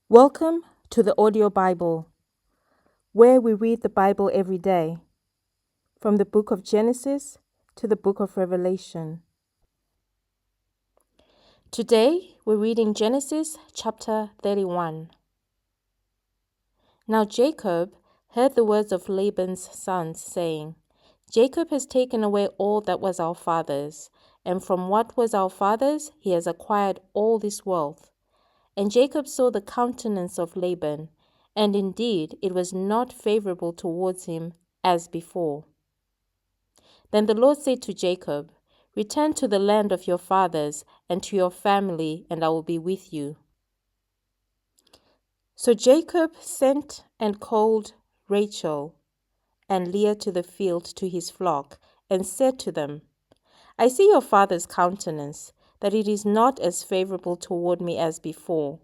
Welcome to the Audio Bible, where we read the Bible every day, from the book of Genesis to the book of Revelation. Today, we're reading Genesis chapter 31. Now Jacob heard the words of Laban's sons, saying, Jacob has taken away all that was our father's, and from what was our father's he has acquired all this wealth. And Jacob saw the countenance of Laban, and indeed it was not favorable towards him as before. Then the Lord said to Jacob, Return to the land of your fathers and to your family, and I will be with you. So Jacob sent and called Rachel and Leah to the field to his flock, and said to them, I see your father's countenance, that it is not as favorable toward me as before.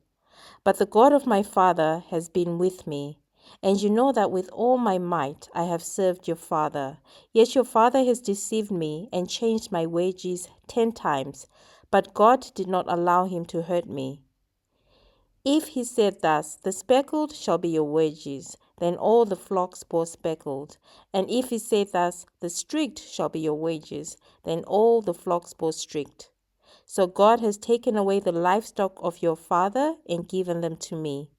But the God of my father has been with me, and you know that with all my might I have served your father. Yet your father has deceived me and changed my wages 10 times, but God did not allow him to hurt me. If he said thus, the speckled shall be your wages, then all the flocks bore speckled. And if he said thus, the streaked shall be your wages, then all the flocks bore streaked. So God has taken away the livestock of your father and given them to me.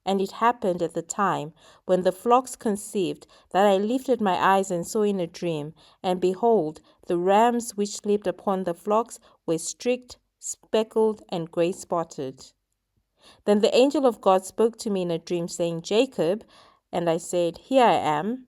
And it happened at the time when the flocks conceived that I lifted my eyes and saw in a dream, and behold, the rams which lived upon the flocks were streaked, speckled, and grey-spotted. Then the angel of God spoke to me in a dream, saying, Jacob. And I said, Here I am.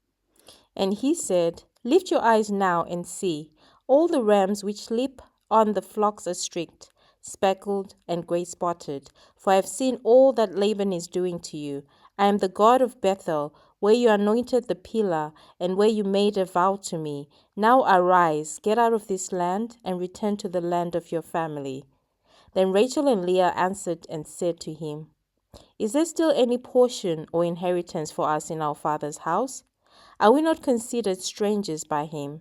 And he said, Lift your eyes now and see. All the rams which leap on the flocks are streaked, speckled, and grey-spotted. For I have seen all that Laban is doing to you. I am the God of Bethel, where you anointed the pillar, and where you made a vow to me. Now arise, get out of this land, and return to the land of your family. Then Rachel and Leah answered and said to him, Is there still any portion or inheritance for us in our father's house? Are we not considered strangers by him?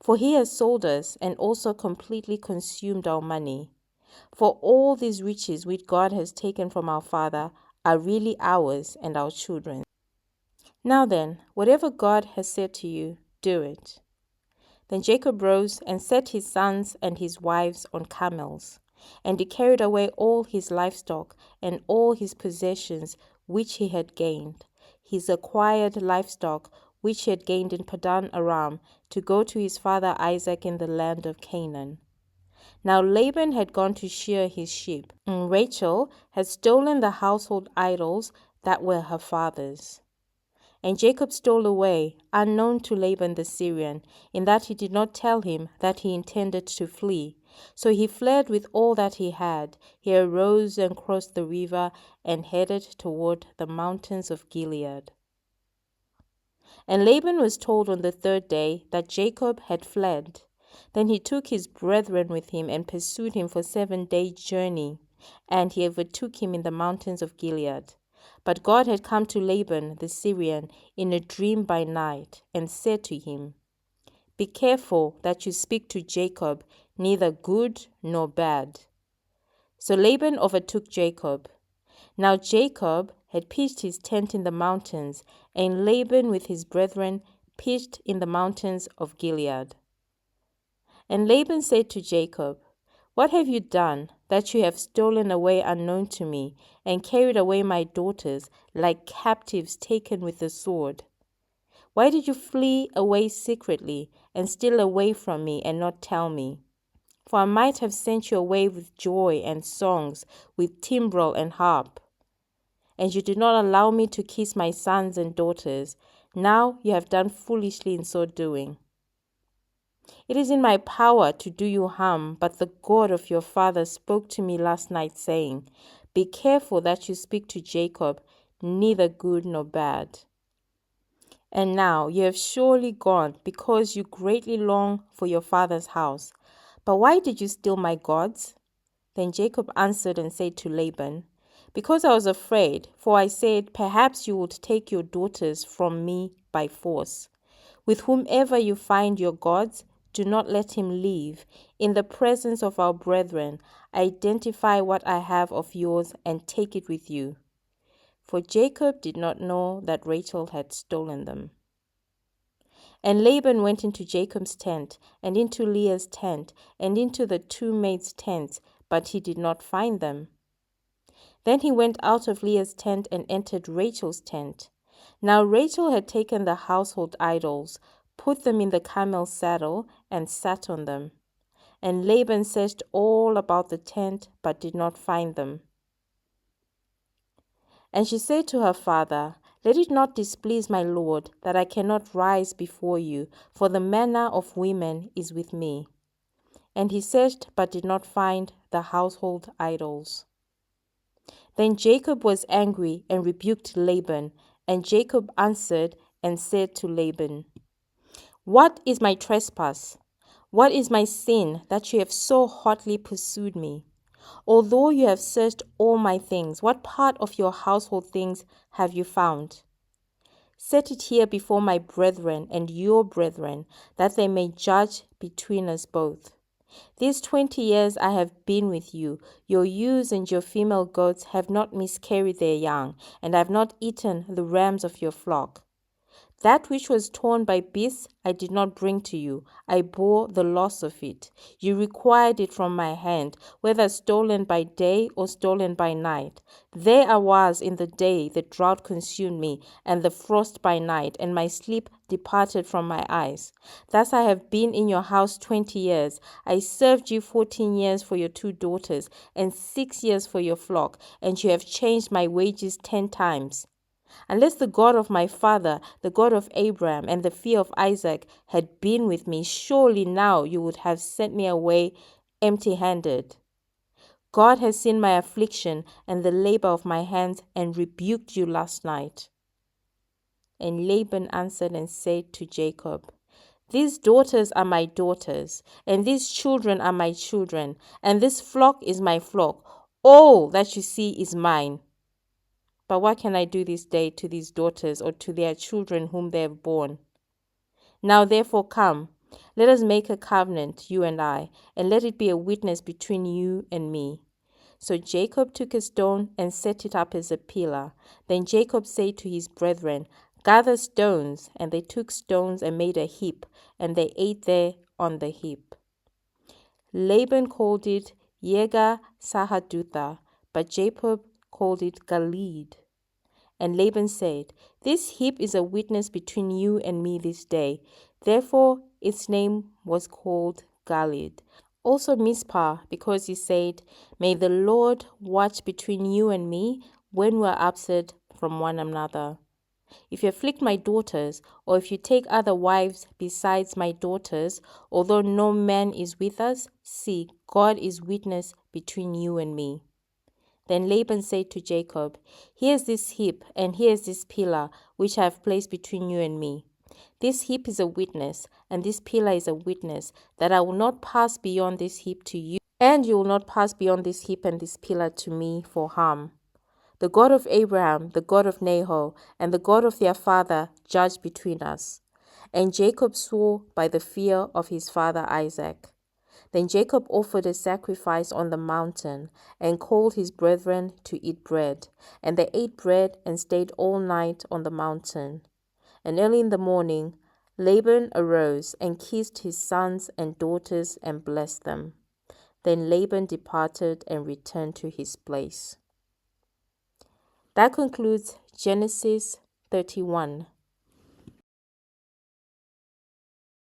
For he has sold us and also completely consumed our money. For all these riches which God has taken from our father are really ours and our children's. Now then, whatever God has said to you, do it. Then Jacob rose and set his sons and his wives on camels, and he carried away all his livestock and all his possessions which he had gained, his acquired livestock which he had gained in Padan Aram, to go to his father Isaac in the land of Canaan. Now Laban had gone to shear his sheep, and Rachel had stolen the household idols that were her father's. And Jacob stole away, unknown to Laban the Syrian, in that he did not tell him that he intended to flee. So he fled with all that he had. He arose and crossed the river and headed toward the mountains of Gilead. And Laban was told on the third day that Jacob had fled. Then he took his brethren with him and pursued him for 7-day journey, and he overtook him in the mountains of Gilead. But God had come to Laban the Syrian in a dream by night, and said to him, Be careful that you speak to Jacob neither good nor bad. So Laban overtook Jacob. Now Jacob had pitched his tent in the mountains, and Laban with his brethren pitched in the mountains of Gilead. And Laban said to Jacob, What have you done, that you have stolen away unknown to me, and carried away my daughters like captives taken with the sword? Why did you flee away secretly, and steal away from me, and not tell me? For I might have sent you away with joy and songs, with timbrel and harp. And you did not allow me to kiss my sons and daughters. Now you have done foolishly in so doing. It is in my power to do you harm, but the God of your father spoke to me last night, saying, Be careful that you speak to Jacob, neither good nor bad. And now you have surely gone, because you greatly long for your father's house. But why did you steal my gods? Then Jacob answered and said to Laban, Because I was afraid, for I said, Perhaps you would take your daughters from me by force. With whomever you find your gods, do not let him leave. In the presence of our brethren, identify what I have of yours and take it with you. for Jacob did not know that Rachel had stolen them. And Laban went into Jacob's tent, and into Leah's tent, and into the two maids' tents, but he did not find them. Then he went out of Leah's tent and entered Rachel's tent. Now Rachel had taken the household idols, put them in the camel's saddle, and sat on them. And Laban searched all about the tent, but did not find them. And she said to her father, Let it not displease my lord, that I cannot rise before you, for the manner of women is with me. And he searched, but did not find the household idols. Then Jacob was angry and rebuked Laban, and Jacob answered and said to Laban, What is my trespass? What is my sin that you have so hotly pursued me? Although you have searched all my things, what part of your household things have you found? Set it here before my brethren and your brethren, that they may judge between us both. These 20 years I have been with you. Your ewes and your female goats have not miscarried their young, and I have not eaten the rams of your flock. That which was torn by beasts I did not bring to you. I bore the loss of it. You required it from my hand, whether stolen by day or stolen by night. There I was in the day the drought consumed me, and the frost by night, and my sleep departed from my eyes. Thus I have been in your house 20 years. I served you 14 years for your 2 daughters, and 6 years for your flock, and you have changed my wages 10 times. Unless the God of my father, the God of Abraham, and the fear of Isaac had been with me, surely now you would have sent me away empty-handed. God has seen my affliction and the labor of my hands, and rebuked you last night. And Laban answered and said to Jacob, These daughters are my daughters, and these children are my children, and this flock is my flock. All that you see is mine. But what can I do this day to these daughters or to their children whom they have borne? Now therefore come, let us make a covenant, you and I, and let it be a witness between you and me. So Jacob took a stone and set it up as a pillar. Then Jacob said to his brethren, Gather stones. And they took stones and made a heap, and they ate there on the heap. Laban called it Yegar Sahadutha, but Jacob called it Galeed. And Laban said, This heap is a witness between you and me this day. Therefore its name was called Galeed. Also Mizpah, because he said, May the Lord watch between you and me when we are absent from one another. If you afflict my daughters, or if you take other wives besides my daughters, although no man is with us, see, God is witness between you and me. Then Laban said to Jacob, Here is this heap, and here is this pillar, which I have placed between you and me. This heap is a witness, and this pillar is a witness, that I will not pass beyond this heap to you, and you will not pass beyond this heap and this pillar to me for harm. The God of Abraham, the God of Nahor, and the God of their father judge between us. And Jacob swore by the fear of his father Isaac. Then Jacob offered a sacrifice on the mountain, and called his brethren to eat bread. And they ate bread and stayed all night on the mountain. And early in the morning, Laban arose and kissed his sons and daughters and blessed them. Then Laban departed and returned to his place. That concludes Genesis 31.